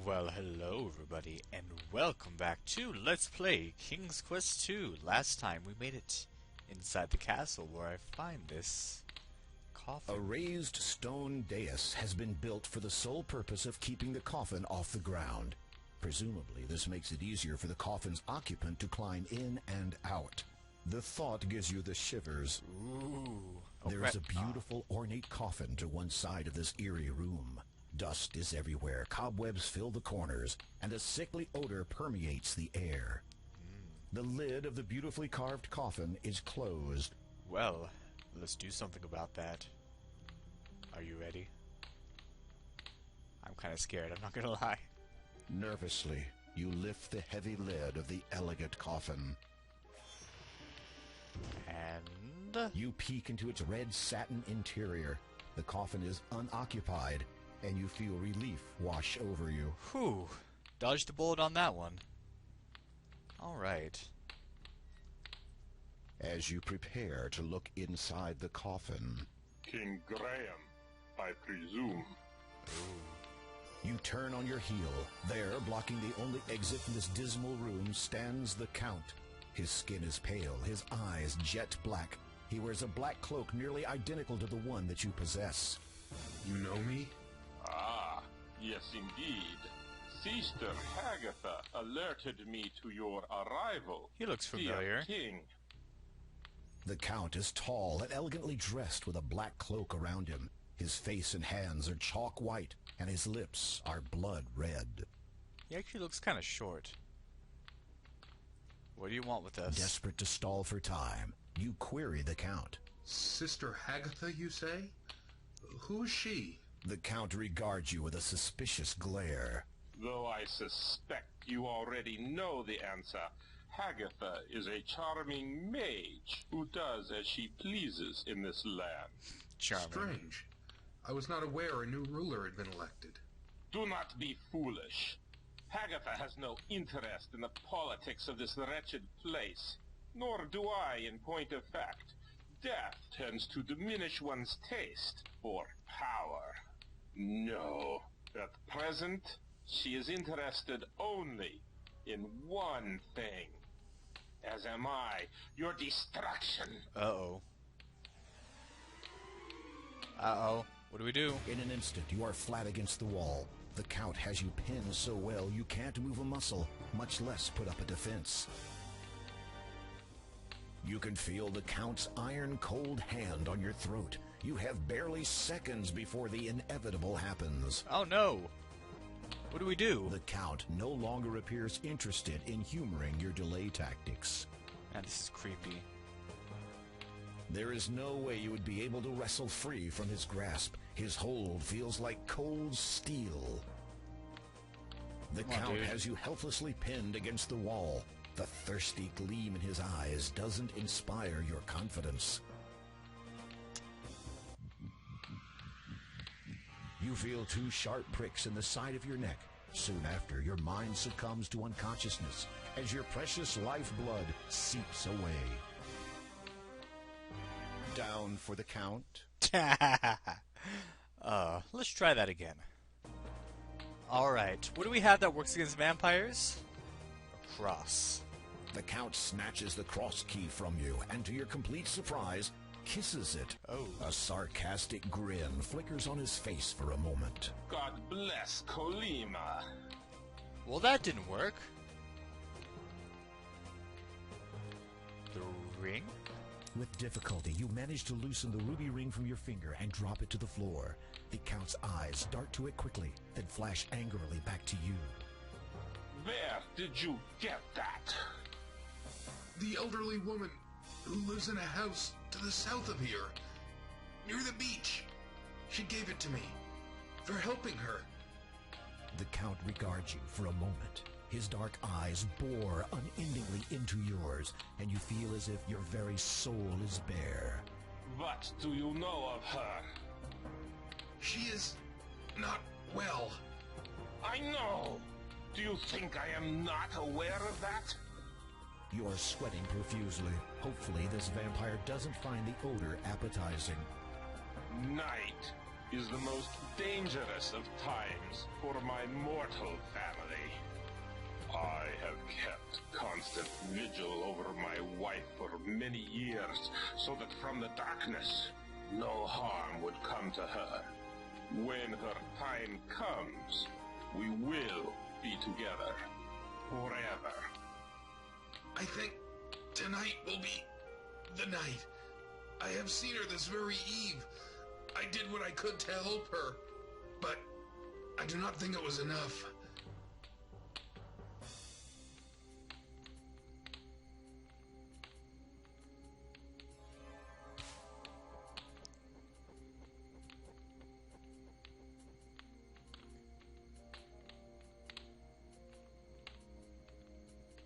Well, hello everybody, and welcome back to Let's Play King's Quest II. Last time we made it inside the castle where I find this coffin. A raised stone dais has been built for the sole purpose of keeping the coffin off the ground. Presumably, this makes it easier for the coffin's occupant to climb in and out. The thought gives you the shivers. Ooh. There is a beautiful, ornate coffin to one side of this eerie room. Dust is everywhere, cobwebs fill the corners, and a sickly odor permeates the air. The lid of the beautifully carved coffin is closed. Well, let's do something about that. Are you ready? I'm kind of scared, I'm not gonna lie. Nervously, you lift the heavy lid of the elegant coffin. And... You peek into its red satin interior. The coffin is unoccupied, and you feel relief wash over you. Whew. Dodged the bullet on that one. Alright. As you prepare to look inside the coffin, King Graham, I presume. you turn on your heel. There, blocking the only exit from this dismal room, stands the Count. His skin is pale, his eyes jet black. He wears a black cloak nearly identical to the one that you possess. You know me? Ah, yes indeed. Sister Hagatha alerted me to your arrival. He looks familiar. Dear King. The Count is tall and elegantly dressed with a black cloak around him. His face and hands are chalk white, and his lips are blood red. He actually looks kind of short. What do you want with us? Desperate to stall for time, you query the Count. Sister Hagatha, you say? Who is she? The Count regards you with a suspicious glare. Though I suspect you already know the answer, Hagatha is a charming mage who does as she pleases in this land. Charming. Strange. I was not aware a new ruler had been elected. Do not be foolish. Hagatha has no interest in the politics of this wretched place, nor do I, in point of fact. Death tends to diminish one's taste for power. No, at present, she is interested only in one thing. As am I, your destruction. Uh-oh. Uh-oh. What do we do? In an instant, you are flat against the wall. The Count has you pinned so well you can't move a muscle, much less put up a defense. You can feel the Count's iron-cold hand on your throat. You have barely seconds before the inevitable happens. Oh no! What do we do? The Count no longer appears interested in humoring your delay tactics. Man, this is creepy. There is no way you would be able to wrestle free from his grasp. His hold feels like cold steel. The Count has you helplessly pinned against the wall. The thirsty gleam in his eyes doesn't inspire your confidence. You feel two sharp pricks in the side of your neck. Soon after, your mind succumbs to unconsciousness as your precious lifeblood seeps away. Down for the Count. Let's try that again. Alright, what do we have that works against vampires? A cross. The Count snatches the cross key from you, and to your complete surprise, kisses it. Oh. A sarcastic grin flickers on his face for a moment. God bless Colima. Well, that didn't work. The ring? With difficulty, you manage to loosen the ruby ring from your finger and drop it to the floor. The Count's eyes dart to it quickly, then flash angrily back to you. Where did you get that? The elderly woman who lives in a house to the south of here, near the beach. She gave it to me for helping her. The Count regards you for a moment. His dark eyes bore unendingly into yours, and you feel as if your very soul is bare. What do you know of her? She is not well. I know. Do you think I am not aware of that? You are sweating profusely. Hopefully this vampire doesn't find the odor appetizing. Night. is the most dangerous of times for my mortal family. I have kept constant vigil over my wife for many years, so that from the darkness, no harm would come to her. When her time comes, we will be together forever. I think tonight will be the night. I have seen her this very eve. I did what I could to help her, but I do not think it was enough.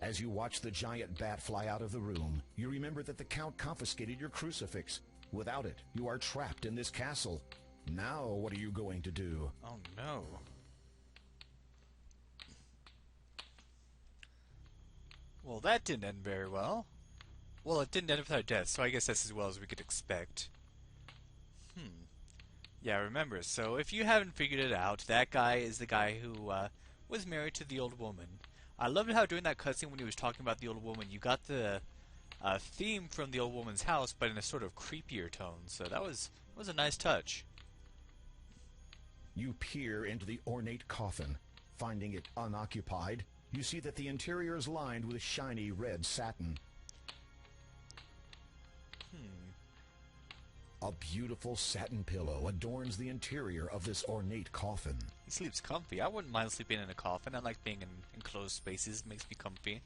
As you watch the giant bat fly out of the room, you remember that the Count confiscated your crucifix. Without it, you are trapped in this castle. Now, what are you going to do? Oh no. Well, that didn't end very well. Well, it didn't end with our death, so I guess that's as well as we could expect. Yeah, remember, so if you haven't figured it out, that guy is the guy who was married to the old woman. I loved how during that cutscene when he was talking about the old woman, you got the theme from the old woman's house, but in a sort of creepier tone, so that was a nice touch. You peer into the ornate coffin. Finding it unoccupied, you see that the interior is lined with shiny red satin. A beautiful satin pillow adorns the interior of this ornate coffin. He sleeps comfy. I wouldn't mind sleeping in a coffin. I like being in enclosed spaces. It makes me comfy.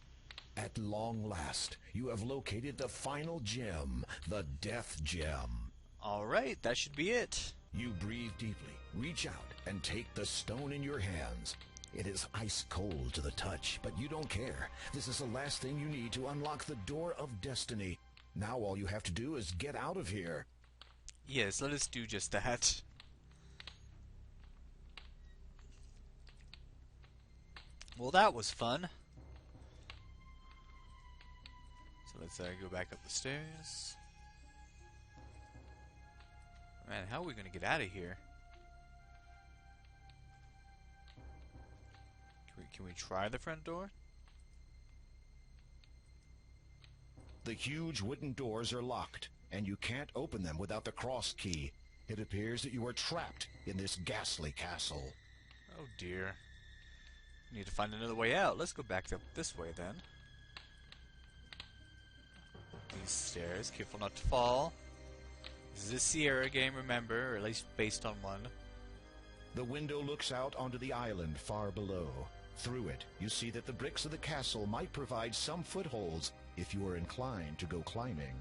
At long last, you have located the final gem, the Death Gem. Alright, that should be it. You breathe deeply, reach out, and take the stone in your hands. It is ice cold to the touch, but you don't care. This is the last thing you need to unlock the door of destiny. Now all you have to do is get out of here. Yes, let us do just that. Well, that was fun. So let's go back up the stairs. Man, how are we going to get out of here? Can we try the front door? The huge wooden doors are locked, and you can't open them without the cross key. It appears that you are trapped in this ghastly castle. Oh dear. We need to find another way out. Let's go back up this way then. These stairs, careful not to fall. This is a Sierra game, remember, or at least based on one. The window looks out onto the island far below. Through it, you see that the bricks of the castle might provide some footholds if you are inclined to go climbing.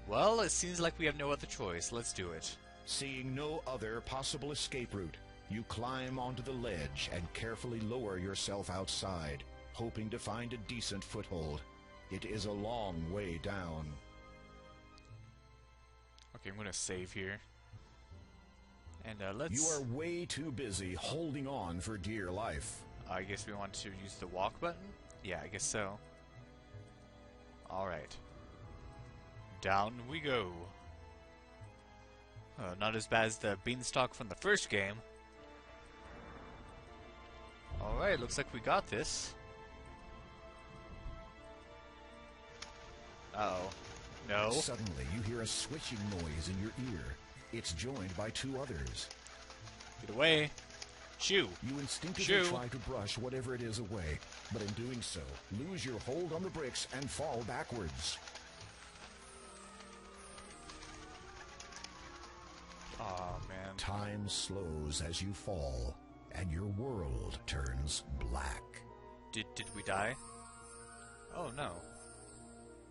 Well, it seems like we have no other choice. Let's do it. Seeing no other possible escape route, you climb onto the ledge and carefully lower yourself outside, hoping to find a decent foothold. It is a long way down. Okay, I'm gonna save here. And let's... You are way too busy holding on for dear life. I guess we want to use the walk button? Yeah, I guess so. Alright. Down we go. Not as bad as the beanstalk from the first game. Alright, looks like we got this. Uh-oh. No. Suddenly, you hear a switching noise in your ear. It's joined by two others. Get away. Shoo. You instinctively Shoo. try to brush whatever it is away, but in doing so, lose your hold on the bricks and fall backwards. Aw, man. Time slows as you fall, and your world turns black. Did we die? Oh, no.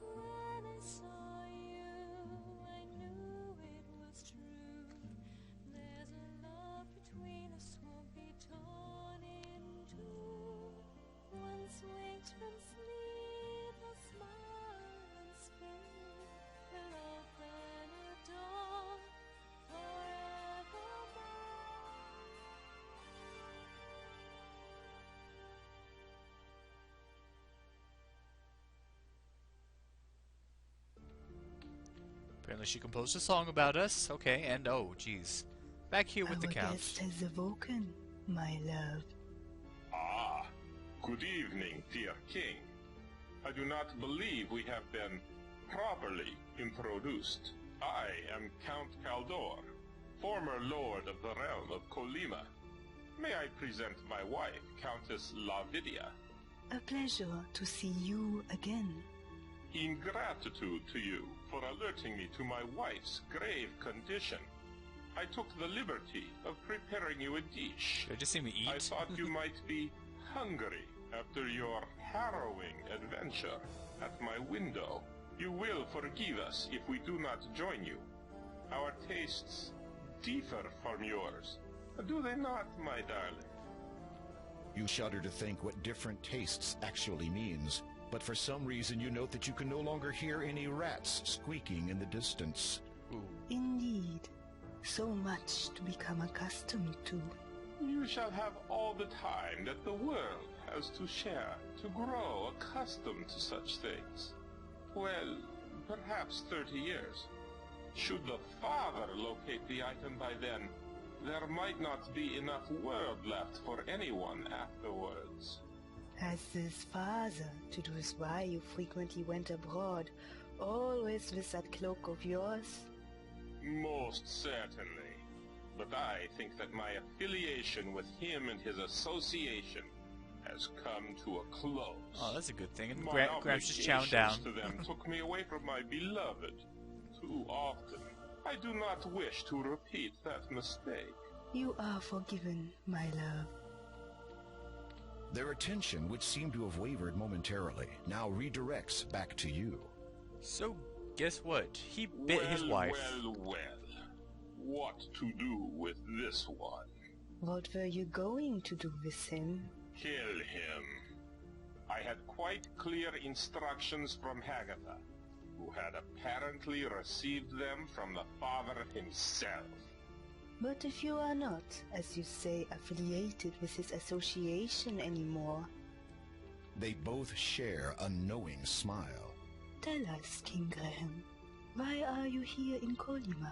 When I saw you, I knew it was true. There's a love between us won't be torn in two. Once waked from sleep, a smile and speak will open a door forevermore. Apparently she composed a song about us. Okay, and oh, geez. Back here with the Our Count. guest has awoken, my love. Ah, good evening, dear king. I do not believe we have been properly introduced. I am Count Caldaur, former lord of the realm of Colima. May I present my wife, Countess Lavidia? A pleasure to see you again. In gratitude to you for alerting me to my wife's grave condition, I took the liberty of preparing you a dish. Did you see me eat? I thought you might be hungry after your harrowing adventure at my window. You will forgive us if we do not join you. Our tastes differ from yours. Do they not, my darling? You shudder to think what different tastes actually means, but for some reason you note that you can no longer hear any rats squeaking in the distance. Ooh. Indeed, so much to become accustomed to. You shall have all the time that the world has to share to grow accustomed to such things. Well, perhaps 30 years. Should the father locate the item by then, there might not be enough world left for anyone afterwards. As his father, to do is why you frequently went abroad, always with that cloak of yours. Most certainly. But I think that my affiliation with him and his association has come to a close. Oh, that's a good thing. And My Gramps just chowing down. obligations to them took me away from my beloved too often. I do not wish to repeat that mistake. You are forgiven, my love. Their attention, which seemed to have wavered momentarily, now redirects back to you. So, guess what? He bit his wife. Well. What to do with this one? What were you going to do with him? Kill him. I had quite clear instructions from Hagatha, who had apparently received them from the father himself. But if you are not, as you say, affiliated with his association anymore, They both share a knowing smile. tell us, King Graham, why are you here in Colima?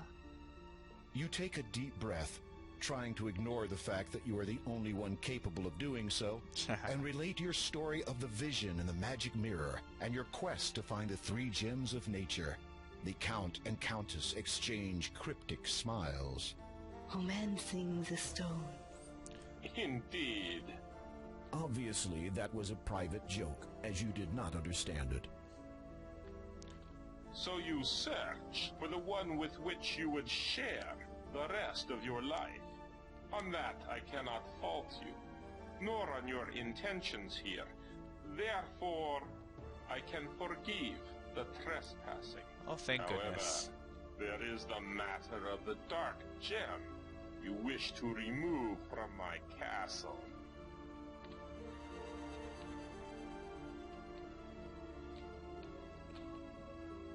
You take a deep breath, trying to ignore the fact that you are the only one capable of doing so, and relate your story of the vision in the magic mirror and your quest to find the 3 gems of nature. The Count and Countess exchange cryptic smiles. Romancing the stone. Indeed. Obviously, that was a private joke, as you did not understand it. So you search for the one with which you would share the rest of your life. On that I cannot fault you, nor on your intentions here. Therefore, I can forgive the trespassing. Oh, thank goodness. However, there is the matter of the dark gem you wish to remove from my castle.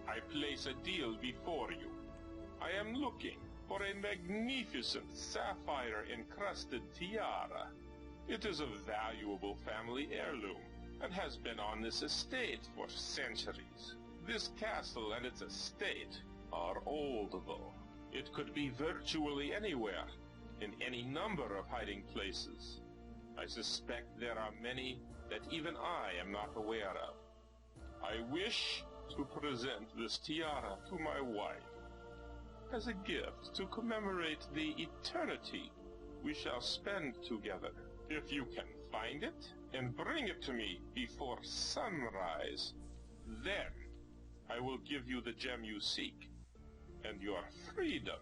I place a deal before you. I am looking for a magnificent sapphire-encrusted tiara. It is a valuable family heirloom and has been on this estate for centuries. This castle and its estate are old, though. It could be virtually anywhere, in any number of hiding places. I suspect there are many that even I am not aware of. I wish to present this tiara to my wife as a gift to commemorate the eternity we shall spend together. If you can find it and bring it to me before sunrise, then I will give you the gem you seek and your freedom.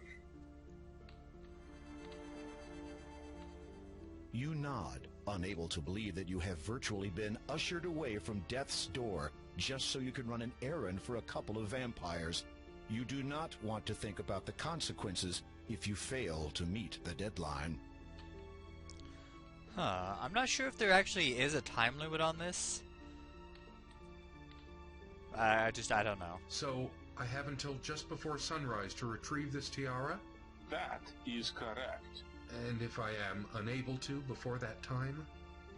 You nod, unable to believe that you have virtually been ushered away from death's door just so you can run an errand for a couple of vampires. You do not want to think about the consequences if you fail to meet the deadline. I'm not sure if there actually is a time limit on this. I don't know. So, I have until just before sunrise to retrieve this tiara? That is correct. And if I am unable to before that time?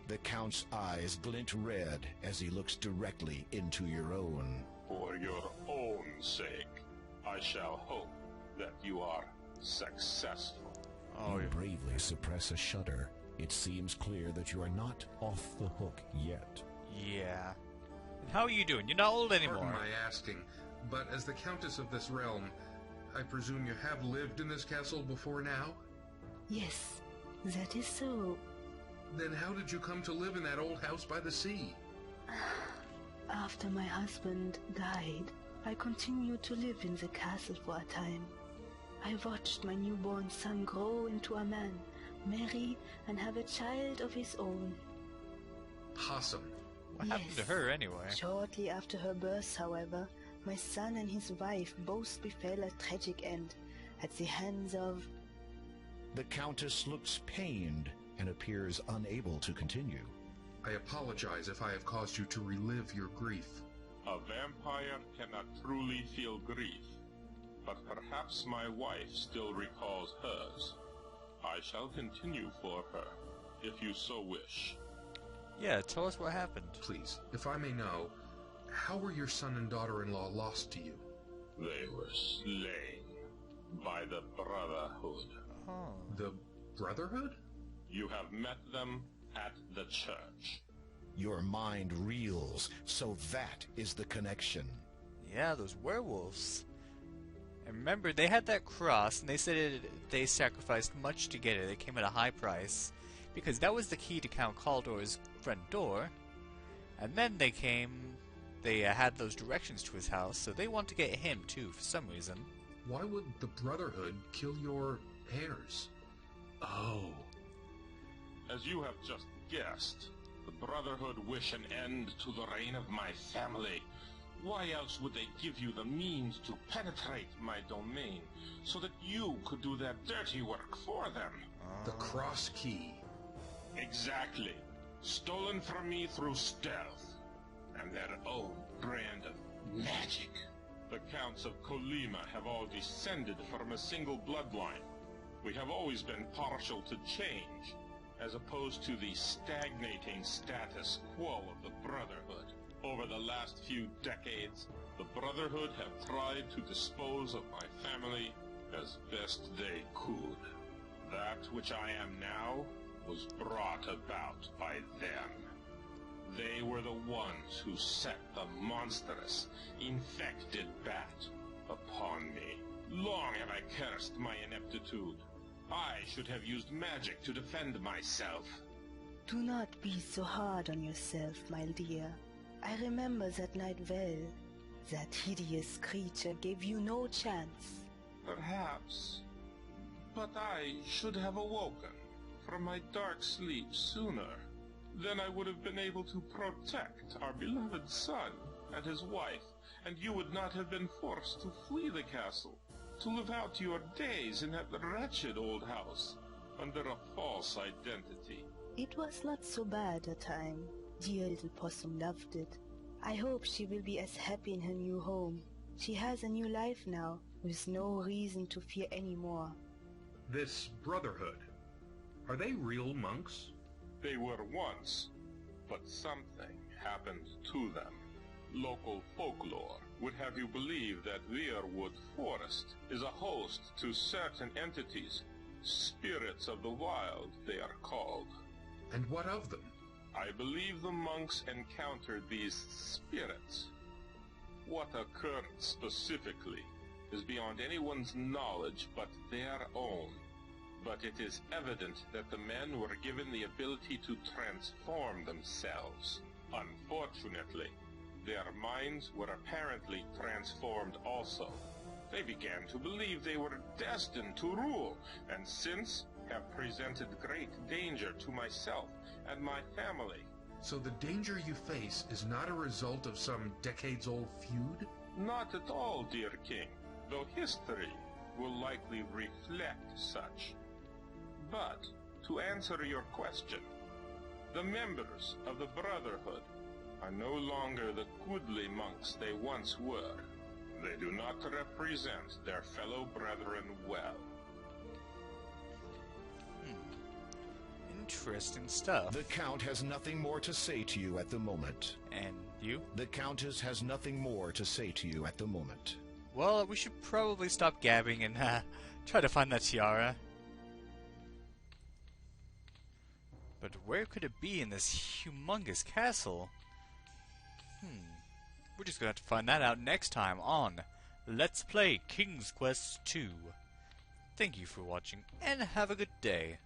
The Count's eyes glint red as he looks directly into your own. For your own sake, I shall hope that you are successful. Oh, You bravely suppress a shudder. It seems clear that you are not off the hook yet. yeah. And how are you doing? You're not old anymore. Pardon my asking, but as the Countess of this realm, I presume you have lived in this castle before now? Yes, that is so. Then how did you come to live in that old house by the sea? After my husband died, I continued to live in the castle for a time. I watched my newborn son grow into a man, marry, and have a child of his own. Possum. What happened to Yes. her anyway? Shortly after her birth, however, my son and his wife both befell a tragic end at the hands of... The Countess looks pained and appears unable to continue. I apologize if I have caused you to relive your grief. A vampire cannot truly feel grief, but perhaps my wife still recalls hers. I shall continue for her, if you so wish. Yeah, tell us what happened. Please, if I may know, how were your son and daughter-in-law lost to you? They were slain by the Brotherhood. Oh. The Brotherhood? You have met them at the church. Your mind reels, so that is the connection. Yeah, those werewolves. And remember, they had that cross, and they said they sacrificed much to get it. It came at a high price, because that was the key to Count Caldaur's front door. And then they had those directions to his house, so they want to get him too, for some reason. Why would the Brotherhood kill your heirs? Oh. As you have just guessed, the Brotherhood wish an end to the reign of my family. Why else would they give you the means to penetrate my domain, so that you could do their dirty work for them? The cross key. Exactly. Stolen from me through stealth, and their own brand of magic. The Counts of Colima have all descended from a single bloodline. We have always been partial to change, as opposed to the stagnating status quo of the Brotherhood. Over the last few decades, the Brotherhood have tried to dispose of my family as best they could. That which I am now was brought about by them. They were the ones who set the monstrous, infected bat upon me. Long have I cursed my ineptitude. I should have used magic to defend myself. Do not be so hard on yourself, my dear. I remember that night well. That hideous creature gave you no chance. Perhaps. But I should have awoken from my dark sleep sooner. Then I would have been able to protect our beloved son and his wife, and you would not have been forced to flee the castle, to live out your days in that wretched old house, under a false identity. It was not so bad a time. Dear little Possum loved it. I hope she will be as happy in her new home. She has a new life now, with no reason to fear any more. This Brotherhood. Are they real monks? They were once, but something happened to them. Local folklore would have you believe that Weirwood Forest is a host to certain entities, spirits of the wild they are called. And what of them? I believe the monks encountered these spirits. What occurred specifically is beyond anyone's knowledge but their own. But it is evident that the men were given the ability to transform themselves. Unfortunately, their minds were apparently transformed also. They began to believe they were destined to rule, and since have presented great danger to myself and my family. So the danger you face is not a result of some decades-old feud? Not at all, dear king, though history will likely reflect such. But, to answer your question, the members of the Brotherhood are no longer the goodly monks they once were. They do not represent their fellow brethren well. Interesting stuff. The Count has nothing more to say to you at the moment. And you? The Countess has nothing more to say to you at the moment. Well, we should probably stop gabbing and try to find that tiara. But where could it be in this humongous castle? We're just gonna have to find that out next time on Let's Play King's Quest II. Thank you for watching, and have a good day.